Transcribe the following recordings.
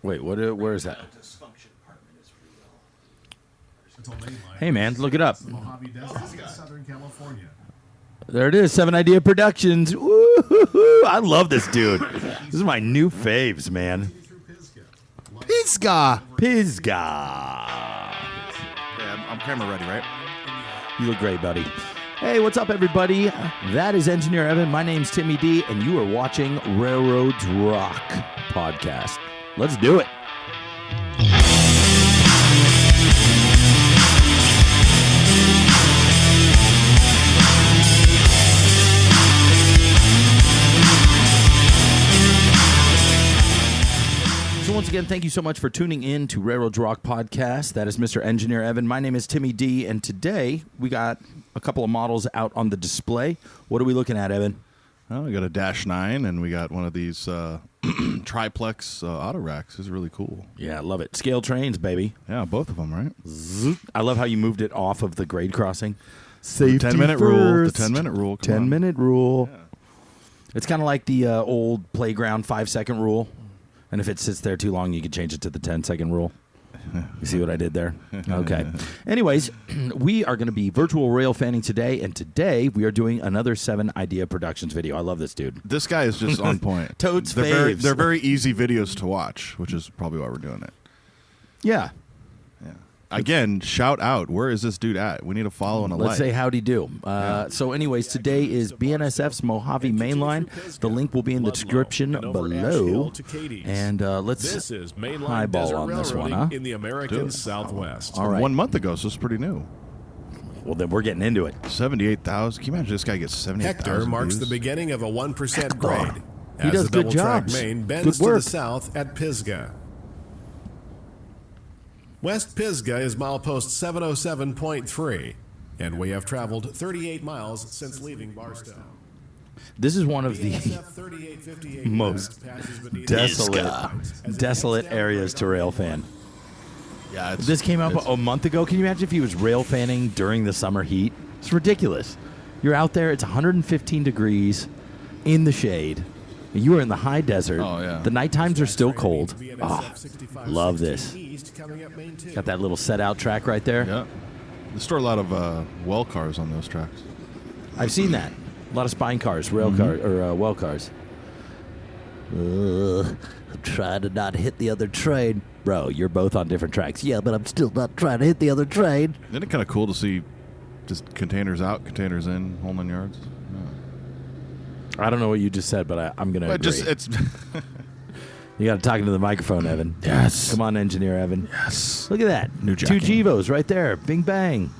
Wait, what? Where is that? Hey, man, look it up. Mojave Desert, Southern California. There it is, 7 Idea Productions. Woo-hoo-hoo. I love this dude. This is my new faves, man. Pisgah. Yeah, I'm camera ready, right? You look great, buddy. Hey, what's up, everybody? That is Engineer Evan. My name's Timmy D, and you are watching Railroads Rock podcast. Let's do it. So once again, thank you so much for tuning in to Railroads Rock podcast. That is Mr. Engineer Evan. My name is Timmy D, and today we got a couple of models out on the display. What are we looking at, Evan? Oh, we got a Dash 9, and we got one of these triplex auto racks. This is really cool. Yeah, I love it. Scale trains, baby. Yeah, both of them, right? Zoop. I love how you moved it off of the grade crossing. Safety 10-minute rule. The 10-minute rule. 10-minute rule. Yeah. It's kind of like the old playground 5-second rule. And if it sits there too long, you can change it to the 10-second rule. You see what I did there? Okay. Anyways, we are going to be virtual railfanning today, and today we are doing another 7 Idea Productions video. I love this dude. This guy is just on point. Toad's they're faves. they're very easy videos to watch, which is probably why we're doing it. Yeah. Yeah. Again, shout out. Where is this dude at? We need a follow and a like. Let's say howdy do. So anyways, today is BNSF's Mojave Mainline. The link will be in the description below. And let's highball on this one, huh? In the American Southwest. All right. 1 month ago, so it's pretty new. Well, then we're getting into it. 78,000. Can you imagine this guy gets 78,000 Hector marks views? the beginning of a 1% grade. He does as the good double-track jobs. main bends Good to work. the south at Pisgah. West Pisgah is milepost 707.3, and we have traveled 38 miles since leaving Barstow. This is one of the BNSF 3858 most passes beneath desolate areas to railfan. Yeah, This came out a month ago. Can you imagine if he was railfanning during the summer heat? It's ridiculous. You're out there, it's 115 degrees in the shade. You are in the high desert. Oh, yeah. The night times are still cold. Love this. Got that little set-out track right there. Yeah. They store a lot of well cars on those tracks. I've seen that. A lot of spine cars, rail cars, or well cars. I'm trying to not hit the other train. Bro, you're both on different tracks. Yeah, but I'm still not trying to hit the other train. Isn't it kind of cool to see just containers out, containers in, whole 9 yards? I don't know what you just said, but I'm going to agree. It's You got to talk into the microphone, Evan. Yes. Come on, Engineer Evan. Yes. Look at that. New 2 jacking. GEVOs right there. Bing, bang.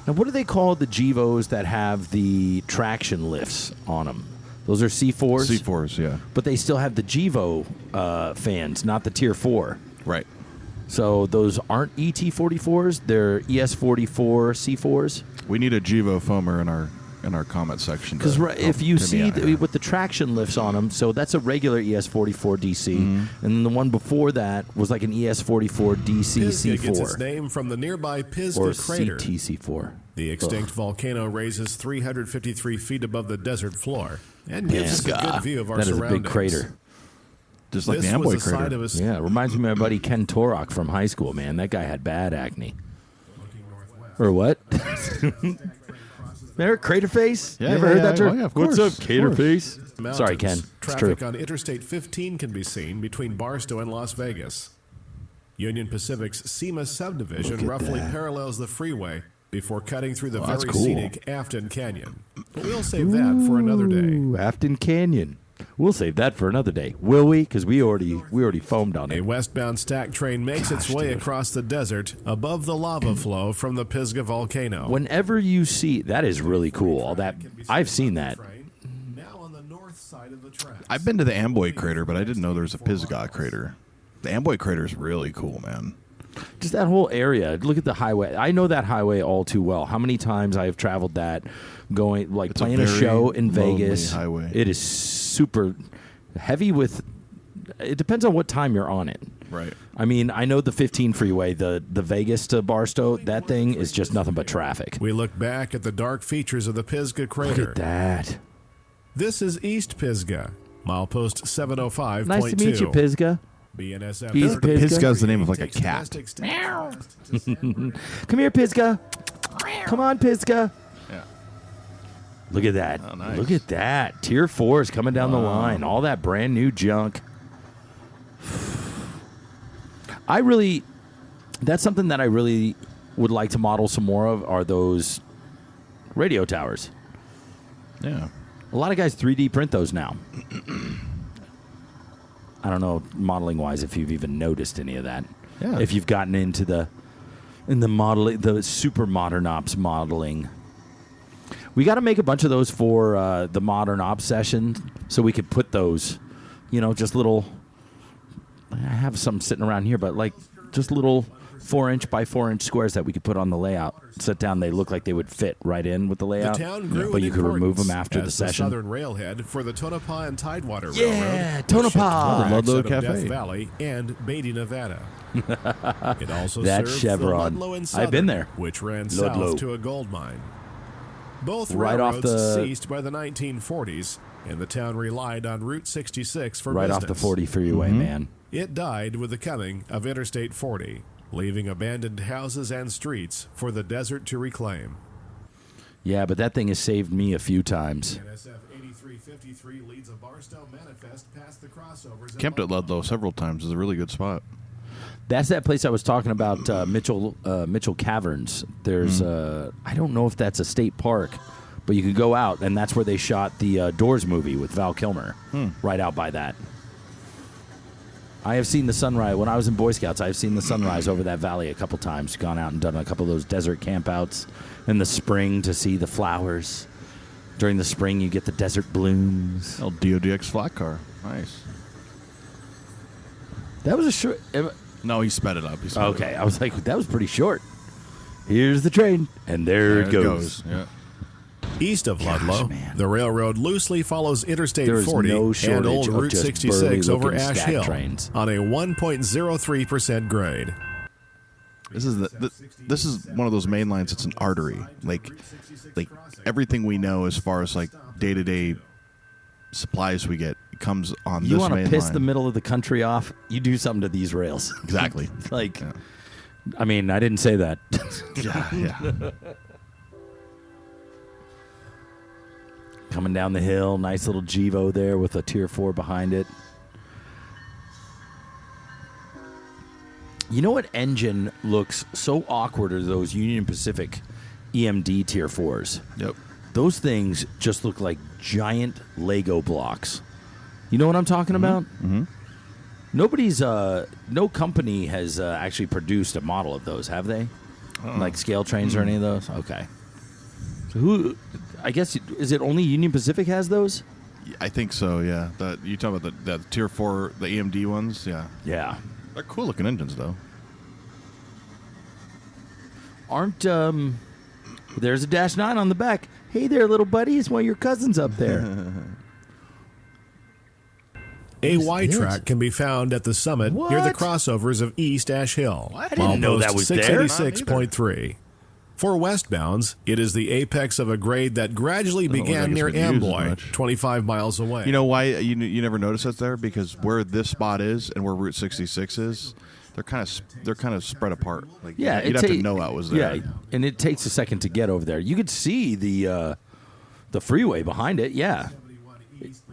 Now, what do they call the GEVOs that have the traction lifts on them? Those are C4s? C4s, yeah. But they still have the GEVO fans, not the Tier 4. Right. So those aren't ET44s. They're ES44 C4s. We need a GEVO foamer in our comment section. Because to if help you Timmy see out here. with the traction lifts on them, so that's a regular ES44 DC, and then the one before that was like an ES44 DC Pisgah gets its C4 name from the nearby Pisgah or crater. CTC4. The extinct volcano raises 353 feet above the desert floor and gives us a good view of our That is a surroundings. big crater. just like This the was Amboy the site crater. of a Yeah, it reminds me of my buddy Ken Torok from high school, man. That guy had bad acne. Or what? Remember Crater Face? Yeah, you ever yeah, heard yeah. that term? Oh, yeah, of What's course, up, Crater of Face? mountains. Sorry, Ken. It's true. Traffic on Interstate 15 can be seen between Barstow and Las Vegas. Union Pacific's SEMA subdivision Look at roughly that. parallels the freeway before cutting through the that's very cool. scenic Afton Canyon. But we'll save that for another day. Ooh, Afton Canyon. We'll save that for another day. Will we? Because we already foamed on A it. westbound stack train makes its way across the desert above the lava flow from the Pisgah volcano. Whenever you see that is really cool. All that I've seen that. Now on the north side of the tracks. I've been to the Amboy crater, but I didn't know there was a Pisgah crater. The Amboy crater is really cool, man. Just that whole area. Look at the highway. I know that highway all too well. How many times I have traveled that, going like It's a playing a very show in lonely Vegas. highway. It is super heavy with. It depends on what time you're on it. Right. I mean, I know the 15 freeway, the Vegas to Barstow. That thing is just nothing but traffic. We look back at the dark features of the Pisgah crater. Look at that. This is East Pisgah, Milepost 705.2. Nice to meet you, Pisgah. BNSF. He's Pisgah. Pisgah's the name of like a cat. Come here, Pisgah. Come on, Pisgah. Yeah. Look at that. Oh, nice. Look at that. Tier 4 is coming down the line. All that brand new junk. That's something that I really would like to model some more of are those radio towers. Yeah. A lot of guys 3D print those now. I don't know, modeling wise, if you've even noticed any of that. Yeah. If you've gotten into the super modern ops modeling. We got to make a bunch of those for the modern ops session, so we could put those, just little. I have some sitting around here, but like just little 4-inch by 4-inch squares that we could put on the layout. Set down, they look like they would fit right in with the layout. The town grew but you in could remove them importance after the as session. Southern railhead for the Tonopah and Tidewater Railroad. Yeah, which Tonopah. shipped products Ludlow out of Cafe. Death Valley and Beatty, Nevada. It also That served Chevron. the Ludlow and I've Southern, been there. which ran Ludlow. south to a gold mine. Both Right off railroads the- ceased by the 1940s, and the town relied on Route 66 for Right business. off the 40 freeway, man. It died with the coming of Interstate 40, leaving abandoned houses and streets for the desert to reclaim. Yeah, but that thing has saved me a few times. BNSF 8353 leads a Barstow manifest past the crossovers. Camped at Ludlow several times. It's a really good spot. That's that place I was talking about, Mitchell Caverns. There's, I don't know if that's a state park, but you could go out, and that's where they shot the Doors movie with Val Kilmer, right out by that. I have seen the sunrise. When I was in Boy Scouts, I've seen the sunrise over that valley a couple times. Gone out and done a couple of those desert campouts in the spring to see the flowers. During the spring, you get the desert blooms. Oh, DODX flat car. Nice. That was a short... No, he sped it up. Okay, I was like, that was pretty short. Here's the train, and there it goes. Yeah. East of Ludlow, man. the railroad loosely follows Interstate There is 40 no and shortage Old of Route just 66 over burly-looking Ash stack Hill trains. on a 1.03% grade. This is one of those main lines. It's an artery. Like everything we know as far as like day-to-day supplies we get comes on You this want main to piss line. the middle of the country off? You do something to these rails. Exactly. Like, Yeah. I mean, I didn't say that. Yeah. Coming down the hill, nice little GEVO there with a Tier 4 behind it. You know what engine looks so awkward are those Union Pacific EMD Tier 4s. Yep. Those things just look like giant Lego blocks. You know what I'm talking about? Mm-hmm. No company has actually produced a model of those, have they? Like scale trains or any of those? Okay. So I guess, is it only Union Pacific has those? I think so. Yeah. You talk about the Tier 4, the EMD ones. Yeah. Yeah. They're cool looking engines though. Aren't, there's a Dash 9 on the back. Hey there, little buddy. It's one of your cousins up there. A Who's Y this? track can be found at the summit near the What? crossovers of East Ash Hill. I didn't know that was there. 686.3. For westbounds, it is the apex of a grade that gradually Doesn't look began like it's near been used as Amboy, much. 25 miles away. You know why you never notice that's there? Because where this spot is and where Route 66 is, they're kind of spread apart. Like, Yeah, you'd have to know it was there. Yeah, and it takes a second to get over there. You could see the freeway behind it, yeah.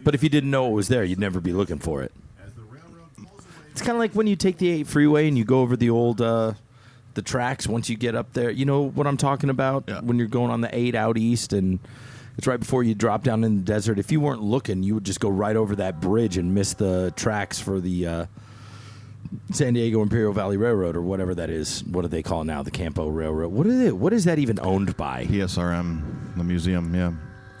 But if you didn't know it was there, you'd never be looking for it. It's kind of like when you take the 8 freeway and you go over the old the tracks once you get up there. You know what I'm talking about? Yeah. When you're going on the 8 out east and it's right before you drop down in the desert. If you weren't looking, you would just go right over that bridge and miss the tracks for the San Diego Imperial Valley Railroad or whatever that is. What do they call it now? The Campo Railroad. What is that even owned by? PSRM, the museum, yeah.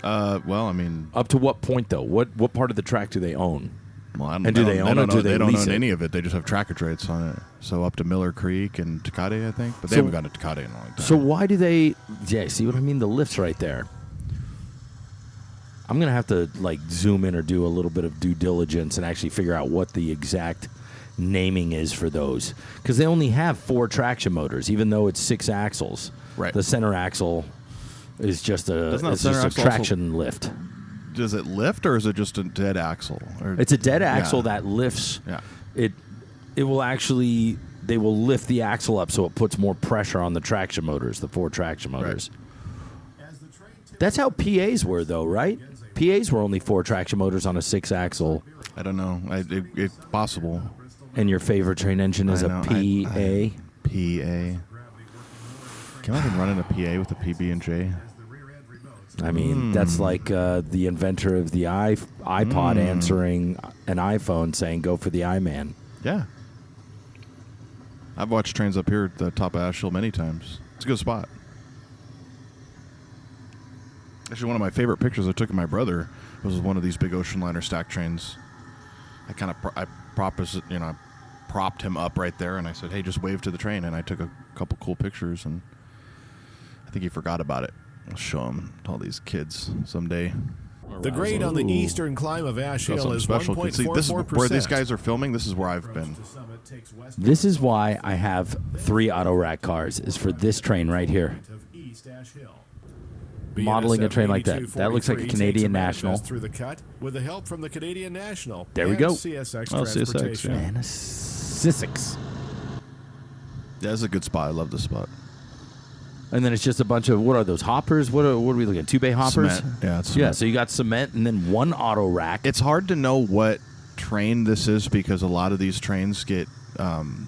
Well, I mean, Up to what point, though? What part of the track do they own? well, I don't, And do they don't- own it or don't do they don't lease own it? any of it. They just have tracker traits on it. So up to Miller Creek and Tecate, I think. But they So- haven't gone to Tecate in a long time. So why do they... Yeah, see what I mean? The lift's right there. I'm going to have to, like, zoom in or do a little bit of due diligence and actually figure out what the exact naming is for those. Because they only have 4 traction motors, even though it's 6 axles. Right. The center axle is just a Doesn't that center axle also- traction lift. does it lift or is it just a dead axle? Or, It's a dead axle that lifts. Yeah. It will actually. They will lift the axle up so it puts more pressure on the traction motors, the 4 traction motors. As the train That's how PAs were, though, right? PAs were only 4 traction motors on a 6 axle. I don't know. It's possible. And your favorite train engine is I a know. PA. PA. Can I even run in a PA with a PB&J? I mean, that's like the inventor of the iPod answering an iPhone saying, go for the iMan. Yeah. I've watched trains up here at the top of Ash Hill many times. It's a good spot. Actually, one of my favorite pictures I took of my brother was one of these big ocean liner stack trains. I kind of propped him up right there, and I said, "Hey, just wave to the train." And I took a couple cool pictures, and I think he forgot about it. I'll show him to all these kids someday. The grade on the eastern climb of Ash Got Hill something is special. See, this is 1.44%. where these guys are filming. This is where I've been. This is why I have 3 auto rack cars, is for this train right here. Modeling a train like that. That looks like a Canadian National. Through the cut with the help from the Canadian National. There we and go. CSX Oh, CSX, Transportation. yeah. Man, a 6. Yeah, it's a good spot. I love this spot. And then it's just a bunch of, what are those, hoppers? What are we looking at? 2-bay hoppers? Cement. Yeah, it's Yeah, cement. so you got cement and then 1 auto rack. It's hard to know what train this is because a lot of these trains get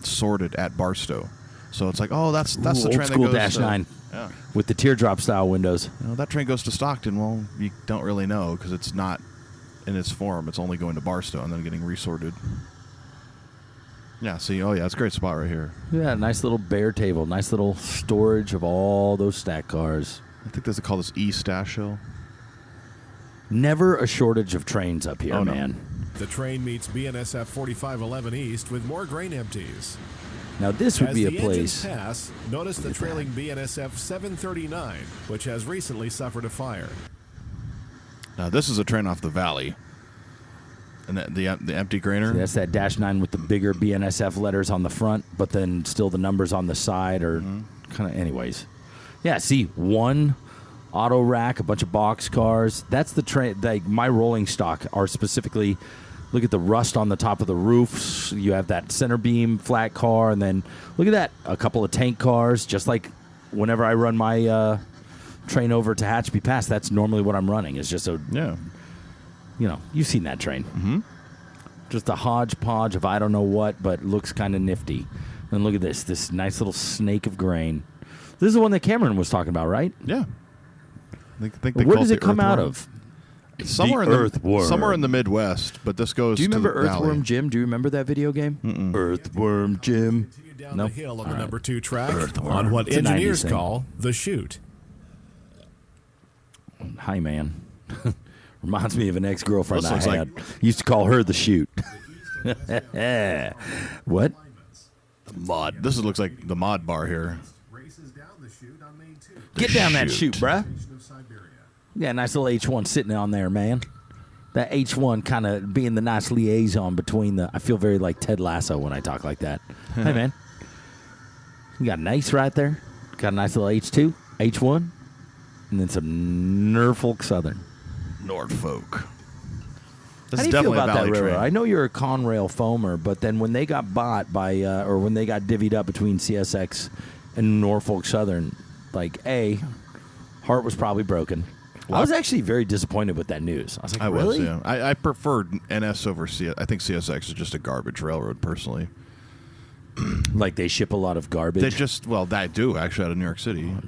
sorted at Barstow. So it's like, oh, that's the Old train school that goes Dash to, 9 Yeah. with the teardrop style windows. You know, that train goes to Stockton. Well, you don't really know because it's not in its form. It's only going to Barstow and then getting resorted. Yeah, see, oh yeah, it's a great spot right here. Yeah, nice little bare table. Nice little storage of all those stack cars. I think they call this East Dash Hill. Never a shortage of trains up here, Oh, no. man. The train meets BNSF 4511 East with more grain empties. Now, this would As be the a place. engines pass, notice the trailing BNSF 739, which has recently suffered a fire. Now, this is a train off the valley. And the empty grainer. That's that Dash 9 with the bigger BNSF letters on the front, but then still the numbers on the side are kind of, anyways. Yeah, see, 1 auto rack, a bunch of box cars. That's the train. Like, my rolling stock are specifically, look at the rust on the top of the roofs. You have that center beam flat car, and then look at that, a couple of tank cars. Just like whenever I run my train over to Hatchby Pass, that's normally what I'm running. It's just a, Yeah. you know, you've seen that train. Mm-hmm. Just a hodgepodge of I don't know what, but looks kind of nifty. And look at this nice little snake of grain. This is the one that Cameron was talking about, right? Yeah. I think they Where call does the it come out earthworm. of? Somewhere The in earthworm. somewhere in the Midwest, but this goes. Do you to remember the Earthworm valley. Jim? Do you remember that video game? Earthworm Jim. Continue down No? the hill on All the right. number 2 track Earthworm. on what It's a 90s engineers thing. call the chute. Hi, man. Reminds me of an ex-girlfriend This I looks had. Used to call her the shoot. What? Mod. This looks like the mod bar here. Races down the chute on main 2. Get down that shoot. chute, bruh. Of Siberia. Yeah, nice little H1 sitting on there, man. That H1 kind of being the nice liaison between the... I feel very like Ted Lasso when I talk like that. Hey, man. You got an ace right there. Got a nice little H2, H1, and then some Norfolk Southern. Norfolk. This How is do you feel definitely a about that valley railroad? train. I know you're a Conrail foamer, but then when they got bought by... or when they got divvied up between CSX and Norfolk Southern, like, A, heart was probably broken. I was actually very disappointed with that news. I was like, I really? was, yeah. I preferred NS over CS. I think CSX is just a garbage railroad, personally. Like they ship a lot of garbage. They just, well, that do actually out of New York City. Like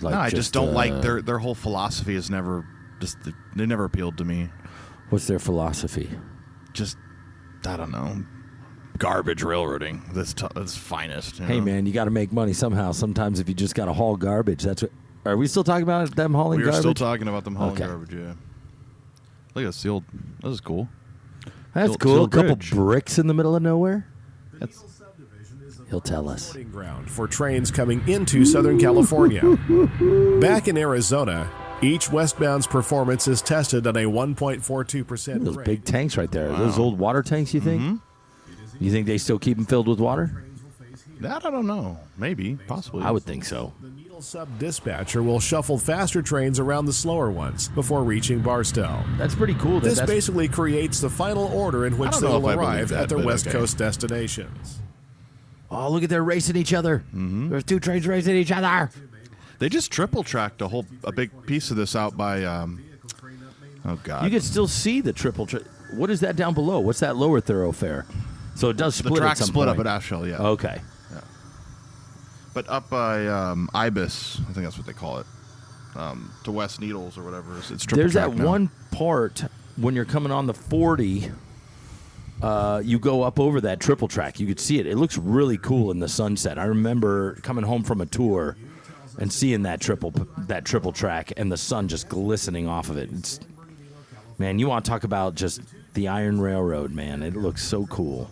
no, I just, just don't like their whole philosophy. Is never just they never appealed to me. What's their philosophy? Just I don't know, garbage railroading. That's finest. You Hey, know? man, you got to make money somehow. Sometimes if you just got to haul garbage, that's what. Are we still talking about them hauling we are garbage? still talking about them hauling Okay. garbage. Yeah. Look at this old. This is cool. That's Still- cool. still A couple bridge. bricks in the middle of nowhere. That's He'll tell us. loading ground for trains coming into Southern California. Back in Arizona, each westbound's performance is tested on a 1.42% Those grade. big tanks right there. Those old water tanks, you think? Mm-hmm. You think they still keep them filled with water? That I don't know. Maybe, possibly. I would think so. The needle sub dispatcher will shuffle faster trains around the slower ones before reaching Barstow. That's pretty cool. This basically creates the final order in which I don't they know will if I believe arrive that, at their but West okay. Coast destinations. Oh, look at they're racing each other. Mm-hmm. There's two trains racing each other. They just triple tracked a big piece of this out by. Oh God! You can still see the triple. What is that down below? What's that lower thoroughfare? So it does the split. track at some split point. up at Asheville, yeah. Okay. But up by Ibis, I think that's what they call it, to West Needles or whatever. It's triple There's track that now. one part when you're coming on the 40. You go up over that triple track. You could see it. It looks really cool in the sunset. I remember coming home from a tour and seeing that triple track and the sun just glistening off of it. Man, you want to talk about just the Iron Railroad, man. It looks so cool.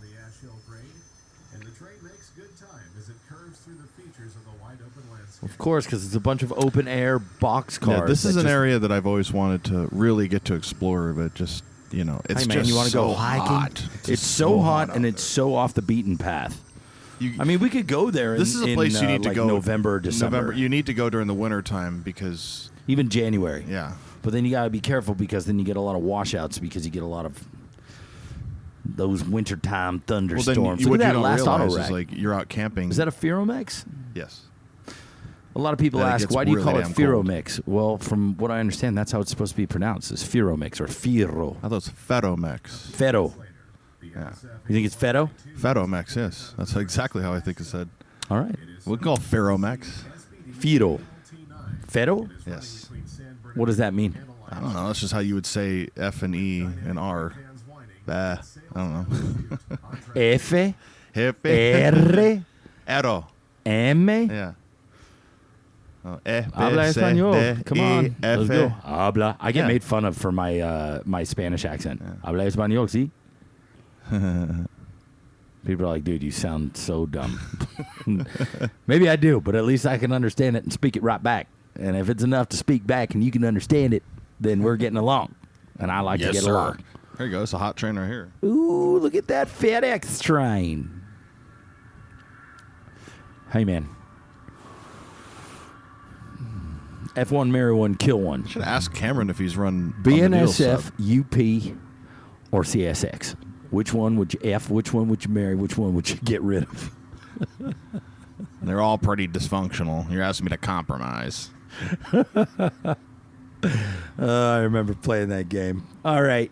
Of course, because it's a bunch of open air box cars. Yeah, this is an area that I've always wanted to really get to explore, but just, it's Hey man, just you want to so go hiking? hot. It's so hot out and it's there. so off the beaten path. I mean, we could go there. This is a place you need to like go. November, December, You need to go during the winter time because, even January. yeah. But then you got to be careful because then you get a lot of washouts because you get a lot of those wintertime Well, thunderstorms. then Look what at you that don't last auto realize wreck. is like you're out camping. Is that a Ferromex? Yes. A lot of people That it ask, gets why do you really call it damn cold. Ferromix? Well, from what I understand, that's how it's supposed to be pronounced, is Ferromix or Ferro. I thought it was Ferromex. Ferro. Yeah. You think it's Ferro? Ferromex, yes. That's exactly how I think it said. All right. We call it Ferromex. Ferro. Ferro? Yes. What does that mean? I don't know. That's just how you would say F and E and R. Bah. I don't know. F, Jefe. R, Ero. M. Yeah. Oh, Habla español. Come on. Let's go. Habla. I get Yeah. made fun of for my my Spanish accent. Habla español, sí? People are like, dude, you sound so dumb. Maybe I do, but at least I can understand it and speak it right back. And if it's enough to speak back and you can understand it, then we're getting along. And I like to get along. There you go. It's a hot train right here. Ooh, look at that FedEx train. Hey, man. F1, marry one, kill one. Should ask Cameron if he's run on the needle BNSF, sub. UP, or CSX. Which one would you F? Which one would you marry? Which one would you get rid of? They're all pretty dysfunctional. You're asking me to compromise. I remember playing that game. All right.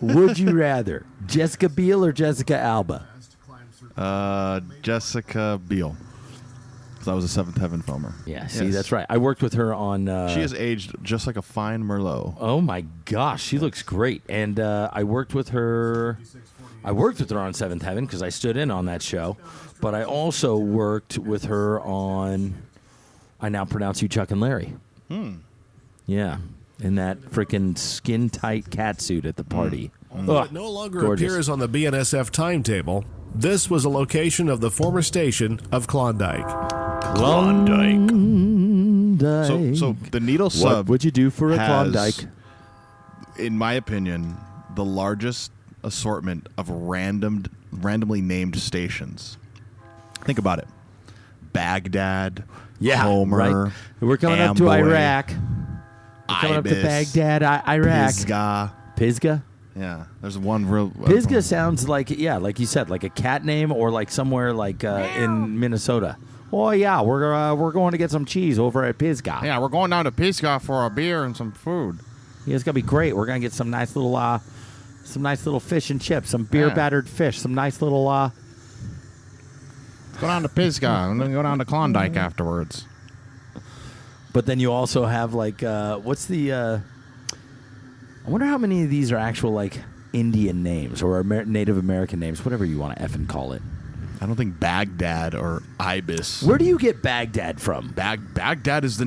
Would you rather Jessica Biel or Jessica Alba? Jessica Biel. Because I was a Seventh Heaven filmer. Yeah, see, Yes. that's right. I worked with her on... She has aged just like a fine Merlot. Oh, my gosh. She looks great. And I worked with her... on Seventh Heaven because I stood in on that show. But I also worked with her on... I Now Pronounce You Chuck and Larry. Yeah. In that freaking skin-tight catsuit at the party. Although it no longer gorgeous. appears on the BNSF timetable, this was a location of the former station of Klondike. Klondike. So the needle What sub would you do for a has, Klondike? in my opinion, the largest assortment of randomly named stations. Think about it. Baghdad, Homer, right. We're coming up to Amboy, Iraq. We're coming up to Ibis, Baghdad, Iraq. Pisgah. Pisgah? Yeah, there's one real... Pisgah sounds like, like you said, like a cat name or like somewhere like in Minnesota. Oh, yeah, we're going to get some cheese over at Pisgah. Yeah, we're going down to Pisgah for a beer and some food. Yeah, it's going to be great. We're going to get some nice little fish and chips, some beer-battered fish, some nice little... Go down to Pisgah and then go down to Klondike afterwards. But then you also have like, what's the... I wonder how many of these are actual like Indian names or Native American names, whatever you want to effing call it. I don't think Baghdad or Ibis. Where do you get Baghdad from? Baghdad is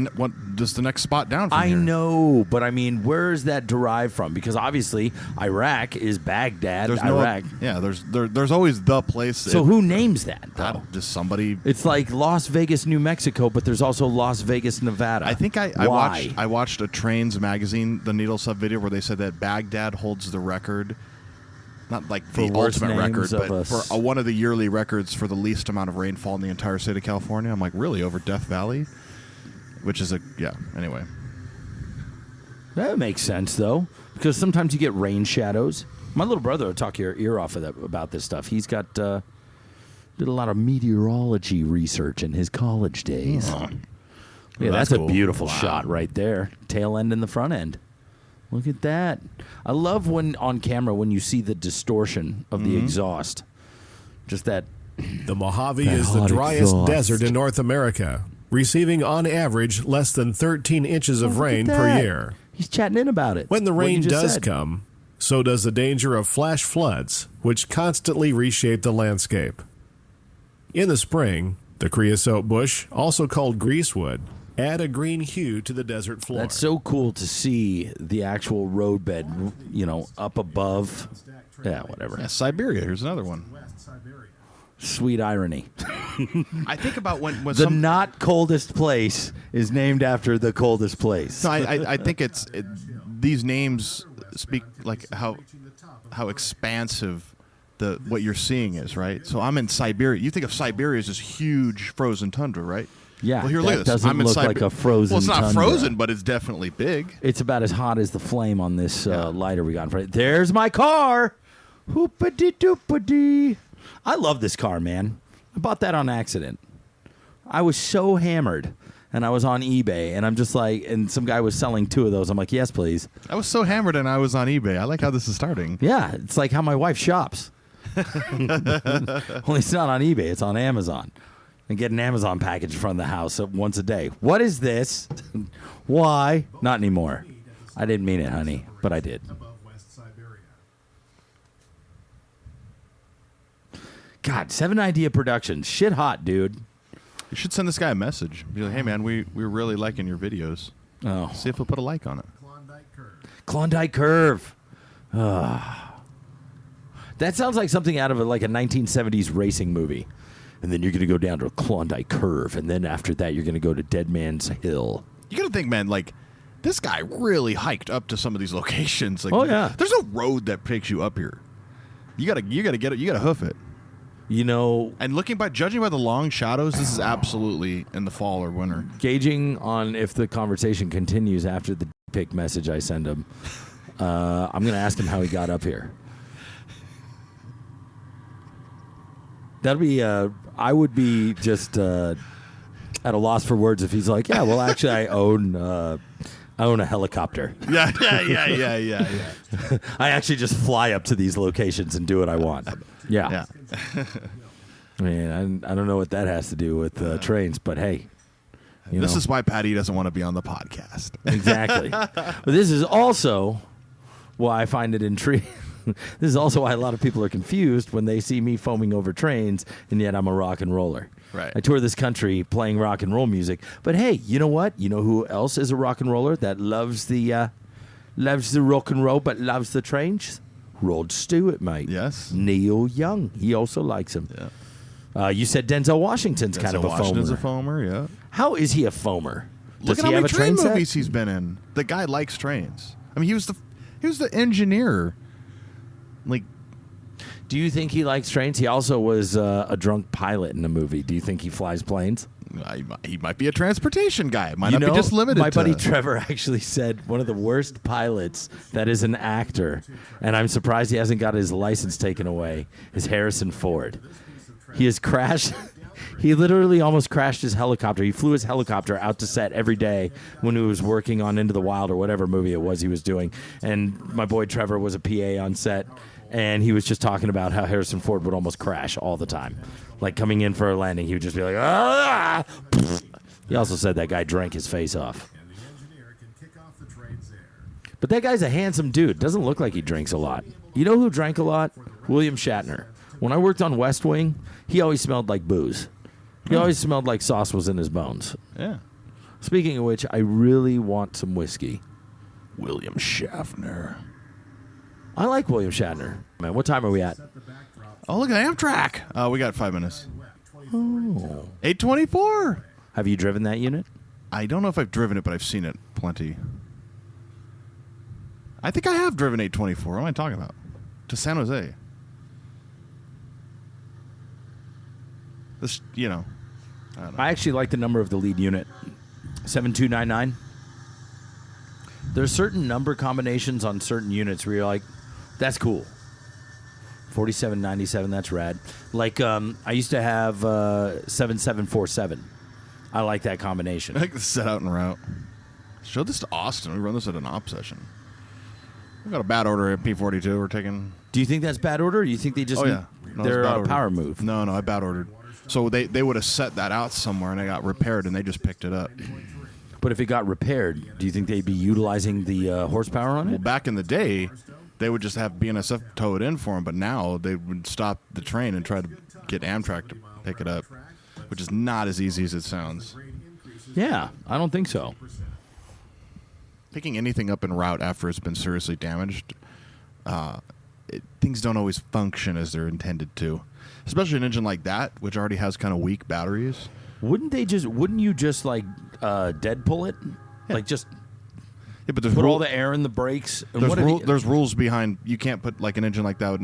just the next spot down from I here. know, but I mean, where is that derived from? Because obviously, Iraq is Baghdad. There's Iraq. there's always the place. So who names that, though? Just somebody. It's like Las Vegas, New Mexico, but there's also Las Vegas, Nevada. I think I Why? watched a Trains magazine, the Needle Sub video, where they said that Baghdad holds the record not like For the worst ultimate record, names of but us. for one of the yearly records for the least amount of rainfall in the entire state of California. I'm like, really, over Death Valley? Which is anyway. That makes sense, though, because sometimes you get rain shadows. My little brother will talk your ear off about this stuff. He's got did a lot of meteorology research in his college days. Oh. Yeah, Well, that's cool. a beautiful Wow. shot right there. Tail end and the front end. Look at that. I love when on camera when you see the distortion of the exhaust. Just that. The Mojave That is the hot driest exhaust. desert in North America, receiving on average less than 13 inches of Look at rain per that. year. He's chatting in about it. When the What you rain just does said. come, so does the danger of flash floods, which constantly reshape the landscape. In the spring, the creosote bush, also called greasewood, add a green hue to the desert floor. That's so cool to see the actual roadbed, up above. Yeah, whatever. Yeah, Siberia. Here's another one. Sweet irony. I think about when The not coldest place is named after the coldest place. No, I think these names speak like how expansive what you're seeing is, right? So I'm in Siberia. You think of Siberia as this huge frozen tundra, right? Yeah, Well, here, that look at this. doesn't I'm in look like a frozen Well, it's not tundra. frozen, but it's definitely big. It's about as hot as the flame on this lighter we got in front. There's my car. Hoopity doopity. I love this car, man. I bought that on accident. I was so hammered, and I was on eBay, and I'm just like, and some guy was selling 2 of those. I'm like, yes, please. I was so hammered and I was on eBay. I like how this is starting. Yeah, it's like how my wife shops. Only it's not on eBay, it's on Amazon. And get an Amazon package in front of the house once a day. What is this? Why? Not anymore. I didn't mean it, honey, but I did. God, 7 Idea Productions. Shit hot, dude. You should send this guy a message. Be like, hey, man, we're really liking your videos. Oh. See if he'll put a like on it. Klondike Curve. That sounds like something out of a 1970s racing movie. And then you're going to go down to a Klondike Curve. And then after that, you're going to go to Dead Man's Hill. You got to think, man, like, this guy really hiked up to some of these locations. Like, Oh, yeah. There's no road that takes you up here. You gotta get it. You gotta hoof it. And judging by the long shadows, this is absolutely in the fall or winter. Gauging on if the conversation continues after the pic message I send him, I'm going to ask him how he got up here. That'll be, I would be just at a loss for words if he's like, yeah, well, actually, I own a helicopter. Yeah. I actually just fly up to these locations and do what I want. Yeah. I mean, I don't know what that has to do with trains, but hey. This is why Patty doesn't want to be on the podcast. Exactly. But this is also why I find it intriguing. This is also why a lot of people are confused when they see me foaming over trains, and yet I'm a rock and roller. Right. I tour this country playing rock and roll music. But hey, you know what? You know who else is a rock and roller that loves the rock and roll but loves the trains? Rod Stewart, mate. Yes. Neil Young. He also likes him. Yeah. You said Denzel Washington's kind of a Washington's foamer. a foamer, yeah. How is he a foamer? Look Does at he how have many a train set? movies he's been in. The guy likes trains. I mean, he was the engineer. Like, Do you think he likes trains? He also was a drunk pilot in the movie. Do you think he flies planes? he might be a transportation guy. Might not be just limited my to... buddy Trevor actually said one of the worst pilots that is an actor, and I'm surprised he hasn't got his license taken away, is Harrison Ford. He has crashed... He literally almost crashed his helicopter. He flew his helicopter out to set every day when he was working on Into the Wild or whatever movie it was he was doing. And my boy Trevor was a PA on set, and he was just talking about how Harrison Ford would almost crash all the time. Like coming in for a landing, he would just be like, ah! He also said that guy drank his face off. But that guy's a handsome dude. Doesn't look like he drinks a lot. You know who drank a lot? William Shatner. When I worked on West Wing, he always smelled like booze. He always smelled like sauce was in his bones. Yeah. Speaking of which, I really want some whiskey. William Shatner. I like William Shatner. Man, what time are we at? Oh, look at Amtrak. We got 5 minutes. Oh. 824. Have you driven that unit? I don't know if I've driven it, but I've seen it plenty. I think I have driven 824. What am I talking about? To San Jose. This, I don't know. I actually like the number of the lead unit, 7299. There's certain number combinations on certain units where you're like, that's cool. 4797, that's rad. Like, I used to have 7747. I like that combination. I like the set out and route. Show this to Austin. We run this at an op session. We got a bad order at P42. We're taking. Do you think that's bad order? Or you think they just No, they're it's bad a order. power move? No, I bad ordered. So they would have set that out somewhere and it got repaired and they just picked it up. But if it got repaired, do you think they'd be utilizing the horsepower on Well, it? back in the day, they would just have BNSF tow it in for them, but now they would stop the train and try to get Amtrak to pick it up, which is not as easy as it sounds. Yeah, I don't think so. Picking anything up en route after it's been seriously damaged, things don't always function as they're intended to. Especially an engine like that, which already has kind of weak batteries. Wouldn't you just like dead pull it? Yeah. Like just Yeah, but there's put all the air in the brakes? And there's rules behind. You can't put like an engine like that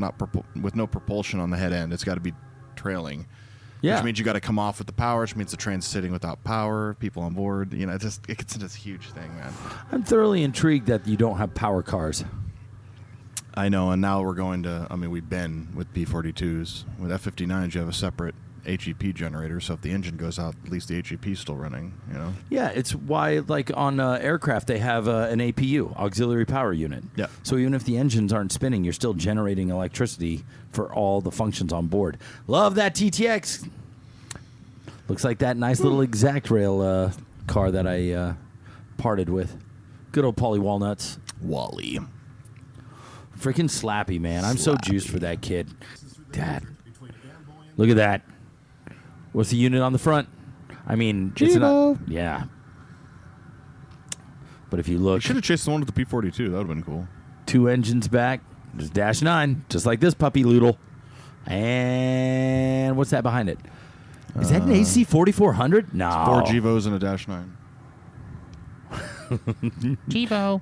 with no propulsion on the head end. It's got to be trailing. Yeah. Which means you got to come off with the power, which means the train's sitting without power, people on board. It gets into this huge thing, man. I'm thoroughly intrigued that you don't have power cars. I know, and now we're going to, we've been with P42s. With F59s, you have a separate HEP generator, so if the engine goes out, at least the HEP's still running, Yeah, it's why, like, on aircraft, they have an APU, auxiliary power unit. Yeah. So even if the engines aren't spinning, you're still generating electricity for all the functions on board. Love that TTX. Looks like that nice little exact rail car that I parted with. Good old Paulie Walnuts. Wally. Freaking slappy, man. I'm so juiced for that kid. Dad. Look at that. What's the unit on the front? It's not. Yeah. But if you look, Should have chased the one with the P42. That would have been cool. 2 engines back, just dash 9, just like this puppy Loodle. And what's that behind it? Is that an AC 4400? No. 4 GEVOs and a Dash 9. GEVO.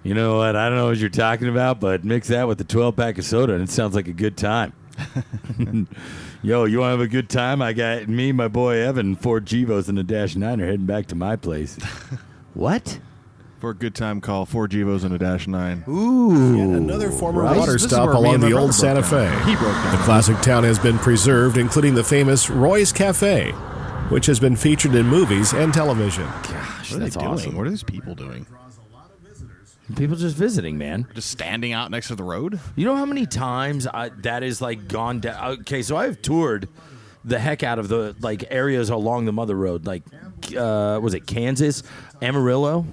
You know what? I don't know what you're talking about, but mix that with the 12-pack of soda, and it sounds like a good time. Yo, you want to have a good time? I got me, my boy Evan, 4 GEVOs and a Dash 9 are heading back to my place. What? For a good time, call 4 GEVOs and a Dash 9. Ooh. Yet another former Right? water This is stop where me along and my the brother old Santa broke down. Fe. He broke down. The classic town has been preserved, including the famous Roy's Cafe, which has been featured in movies and television. Gosh, What are that's they doing? awesome. What are these people doing? People just visiting, man. Just standing out next to the road? You know how many times that is like gone down? Okay, so I've toured the heck out of the like areas along the Mother Road, like was it Kansas, Amarillo?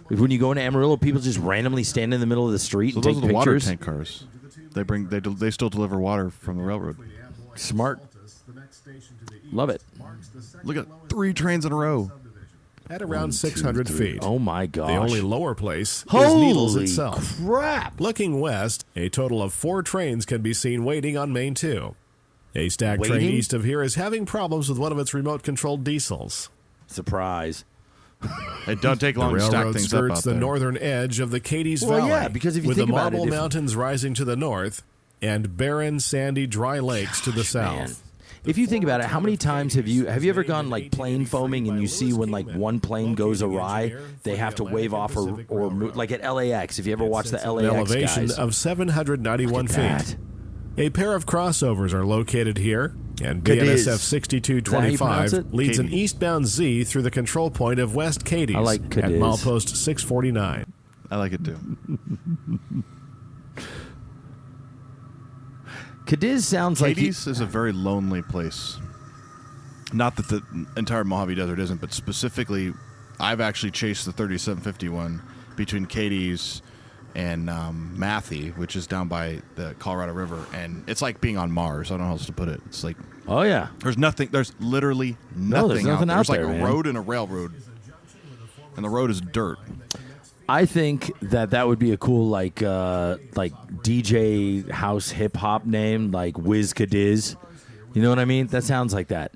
When you go into Amarillo, people just randomly stand in the middle of the street So and those take are the water pictures. tank cars. They still deliver water from the railroad. Smart, love it. Look at 3 trains in a row. At around 600 feet. Oh my gosh! The only lower place is Holy Needles itself. crap! Looking west, a total of 4 trains can be seen waiting on Main 2. A stack train Waiting? east of here is having problems with one of its remote-controlled diesels. Surprise! It don't take The long to stack railroad things up skirts out the there. northern edge of the Cadiz Well, Valley, yeah, because if you with think the about it, Marble if- Mountains rising to the north and barren, sandy, dry lakes to the south. Man. If you think about it, how many times have you ever gone like plane foaming and you see when like one plane goes awry, they have to wave off or move, like at LAX. If you ever watch the An LAX elevation guys, of 791 feet. that. A pair of crossovers are located here, and Cadiz. BNSF Is that how you pronounce 6225 it? leads an Cadiz. eastbound Z through the control point of West Cadiz I like at Cadiz. milepost 649. I like it too. Cadiz sounds like Cadiz is a very lonely place. Not that the entire Mojave Desert isn't, but specifically, I've actually chased the 3751 between Cadiz and Matthey, which is down by the Colorado River, and it's like being on Mars. I don't know how else to put it. It's like oh yeah, there's nothing. There's literally No, there's nothing, nothing out out there. there, There's like man. a road and a railroad, and the road is dirt. I think that would be a cool like DJ house hip hop name, like Wiz Cadiz. You know what I mean? That sounds like that.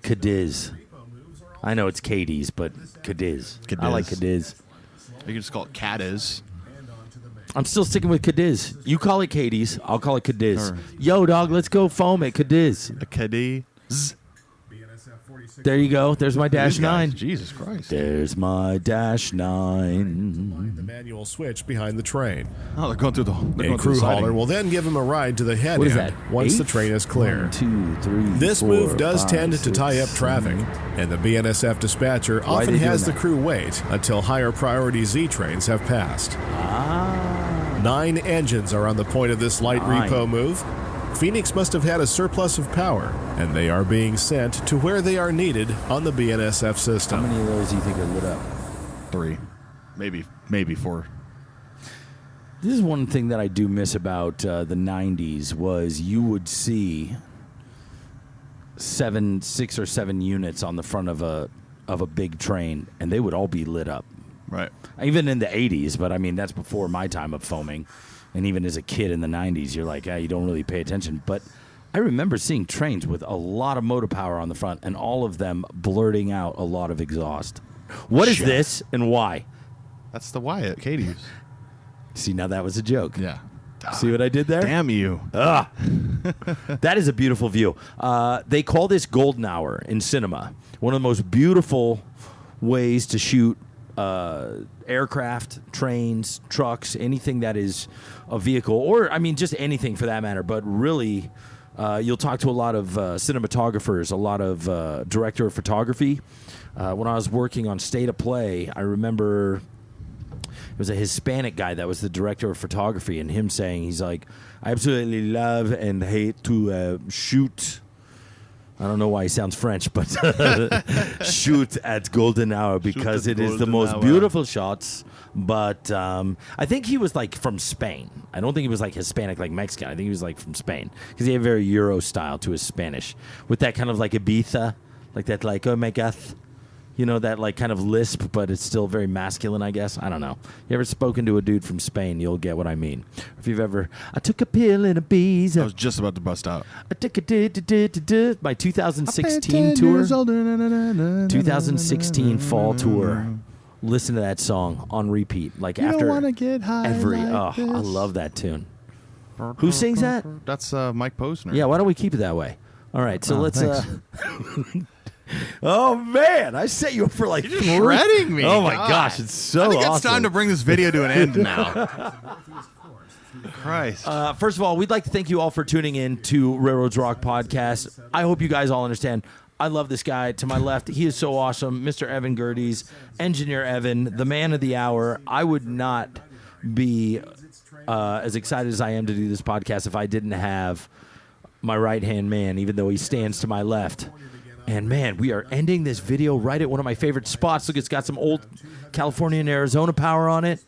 Cadiz. I know it's Cadiz, but Cadiz. I like Cadiz. You can just call it Cadiz. I'm still sticking with Cadiz. You call it Katie's. I'll call it Cadiz. Sure. Yo, dog, let's go foam at Cadiz. A Cadiz. There you go. There's my Dash These guys, 9. Jesus Christ. There's my Dash 9. Find the manual switch behind the train. Oh, they're going through the. They're A going through crew the siding. hauler will then give him a ride to the head What is end that? once 8? the train is clear. 1, 2, 3, This 4, move does 5, tend to 6, tie up traffic, 7. and the BNSF dispatcher are often they has the doing that? crew wait until higher priority Z trains have passed. Ah. 9 engines are on the point of this light 9. repo move. Phoenix must have had a surplus of power, and they are being sent to where they are needed on the BNSF How system. many of those do you think are lit up? 3, maybe 4. This is one thing that I do miss about the 90s was you would see 6 or 7 units on the front of a big train, and they would all be lit up. Right. Even in the 80s, but I mean, that's before my time of foaming. And even as a kid in the 90s, you're like, you don't really pay attention. But I remember seeing trains with a lot of motor power on the front and all of them blurting out a lot of exhaust. What is Shit. this and why? That's the Wyatt, Katie's. See, now that was a joke. Yeah. See what I did there? Damn you. That is a beautiful view. They call this golden hour in cinema. One of the most beautiful ways to shoot aircraft, trains, trucks, anything that is a vehicle, or I mean just anything for that matter. But really, you'll talk to a lot of cinematographers, a lot of director of photography. When I was working on State of Play, I remember it was a Hispanic guy that was the director of photography, and him saying, he's like, I absolutely love and hate to shoot. I don't know why he sounds French, but shoot at golden hour because at it is the golden most hour. beautiful shots. But I think he was like from Spain. I don't think he was like Hispanic, like Mexican. I think he was like from Spain because he had very Euro style to his Spanish with that kind of like Ibiza, like that, like, oh my God. You know, that like kind of lisp, but it's still very masculine, I guess. I don't know. You ever spoken to a dude from Spain, you'll get what I mean. If you've ever, I took a pill in Ibiza. I was just about to bust out. I took a my 2016 tour. 2016 fall tour. Listen to that song on repeat. Like You after don't wanna get high like I this. love that tune. Who sings that? That's Mike Posner. Yeah, why don't we keep it that way? All right, so let's thanks. Oh man, I set you up for like You're just shredding me. Oh my God. gosh, it's so I think awesome. it's time to bring this video to an end now. Christ. First of all, we'd like to thank you all for tuning in to Railroads Rock Podcast. I hope you guys all understand. I love this guy. To my left, he is so awesome. Mr. Evan Gerdes, Engineer Evan, the man of the hour. I would not be as excited as I am to do this podcast if I didn't have my right-hand man, even though he stands to my left. And, man, we are ending this video right at one of my favorite spots. Look, it's got some old California and Arizona power on it.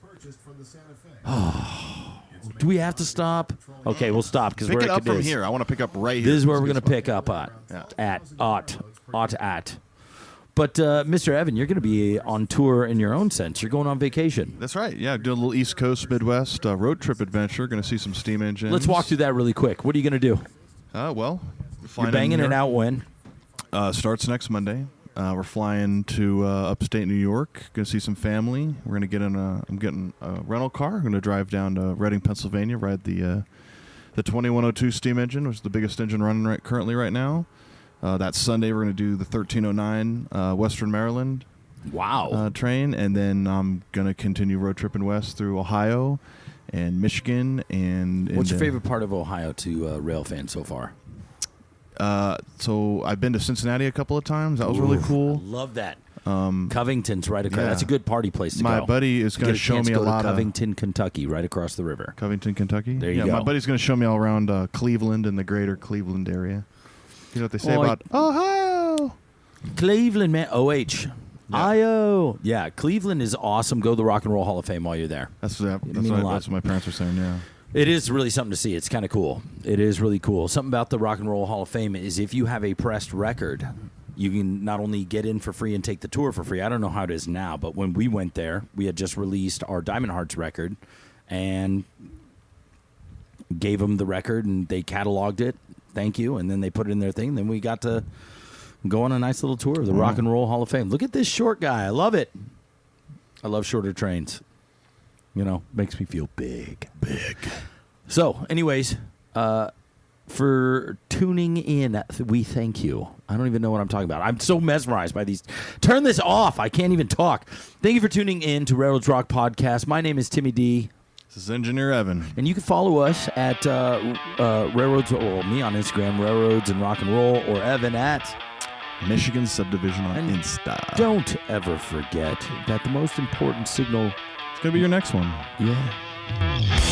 Oh, do we have to stop? Okay, we'll stop because Pick we're it at up from Cadiz. here. I want to pick up right here. This is where It's we're a going to good pick up at. But, Mr. Evan, you're going to be on tour in your own sense. You're going on vacation. That's right. Yeah, doing a little East Coast, Midwest road trip adventure. Going to see some steam engines. Let's walk through that really quick. What are you going to do? Well, You're banging it out when? Starts next Monday. We're flying to upstate New York. Going to see some family. We're going to get in I'm getting a rental car. I'm going to drive down to Reading, Pennsylvania. Ride the 2102 steam engine, which is the biggest engine running currently right now. That Sunday we're going to do the 1309 Western Maryland. Wow. Train, and then I'm going to continue road tripping west through Ohio and Michigan. And What's your favorite part of Ohio to Railfan so far? So I've been to Cincinnati a couple of times. That was really cool. Love that. Covington's right across. yeah. That's a good party place to go. My buddy is going Get to show chance me to a go to lot of Covington, Kentucky, right across the river. Covington, Kentucky. There you go. My buddy's going to show me all around Cleveland and the greater Cleveland area. You know what they say Oh, about Ohio? Cleveland, man. OH. IO. Yeah, Cleveland is awesome. Go to the Rock and Roll Hall of Fame while you're there. That's mean a lot. what my parents were saying. Yeah. It is really something to see. It's kind of cool. It is really cool. Something about the Rock and Roll Hall of Fame is if you have a pressed record, you can not only get in for free and take the tour for free. I don't know how it is now, but when we went there, we had just released our Diamond Hearts record and gave them the record, and they cataloged it. Thank you. And then they put it in their thing. Then we got to go on a nice little tour of the Rock and Roll Hall of Fame. Look at this short guy. I love it. I love shorter trains. makes me feel big. Big. So, anyways, for tuning in, we thank you. I don't even know what I'm talking about. I'm so mesmerized by these. Turn this off. I can't even talk. Thank you for tuning in to Railroads Rock Podcast. My name is Timmy D. This is Engineer Evan. And you can follow us at Railroads, or me on Instagram, Railroads and Rock and Roll, or Evan at Michigan Subdivision on Insta. Don't ever forget that the most important signal... It's going to be your next one. Yeah.